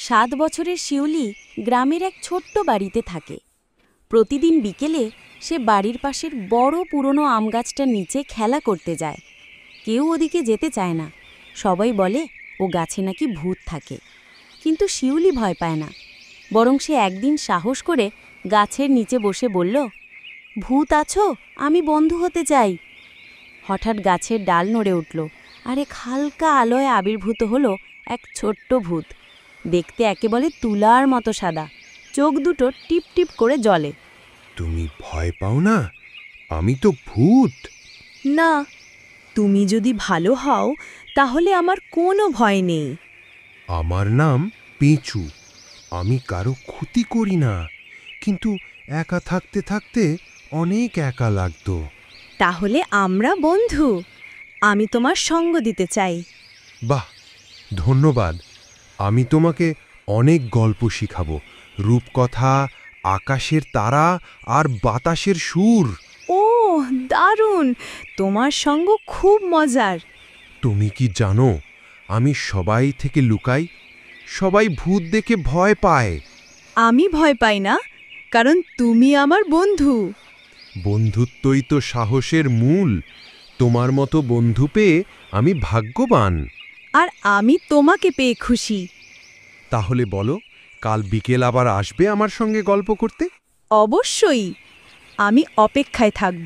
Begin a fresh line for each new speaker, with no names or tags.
7 বছরের শিউলি গ্রামের এক ছোট্ট বাড়িতে থাকে। প্রতিদিন বিকেলে সে বাড়ির পাশের বড় পুরনো আম গাছটার নিচে খেলা করতে যায়। কেউ ওদিকে যেতে চায় না, সবাই বলে ও গাছে নাকি ভূত থাকে। কিন্তু শিউলি ভয় পায় না, বরং সে একদিন সাহস করে গাছের নিচে বসে বলল, ভূত আছো, আমি বন্ধু হতে চাই। হঠাৎ গাছের ডাল নড়ে উঠল, আর এক হালকা আলোয় আবির্ভূত হলো এক ছোট্ট ভূত। দেখতে একেবারে তুলার মতো সাদা, চোখ দুটো টিপ টিপ করে জ্বলে।
তুমি ভয় পাও না? আমি তো ভূত।
না, তুমি যদি ভালো হও তাহলে আমার কোনো ভয় নেই।
আমার নাম পেঁচু। আমি কারো ক্ষতি করি না, কিন্তু একা থাকতে থাকতে অনেক একা লাগতো।
তাহলে আমরা বন্ধু। আমি তোমার সঙ্গ দিতে চাই।
বাহ, ধন্যবাদ। আমি তোমাকে অনেক গল্প শিখাবো, রূপকথা, আকাশের তারা আর বাতাসের সুর।
ও দারুণ! তোমার সঙ্গ খুব মজার।
তুমি কি জানো, আমি সবাই থেকে লুকাই। সবাই ভূত দেখে ভয় পায়।
আমি ভয় পাই না, কারণ তুমি আমার বন্ধু।
বন্ধুত্বই তো সাহসের মূল। তোমার মতো বন্ধু পেয়ে আমি ভাগ্যবান।
আর আমি তোমাকে পেয়ে খুশি।
তাহলে বলো, কাল বিকেল আবার আসবে আমার সঙ্গে গল্প করতে?
অবশ্যই, আমি অপেক্ষায় থাকব।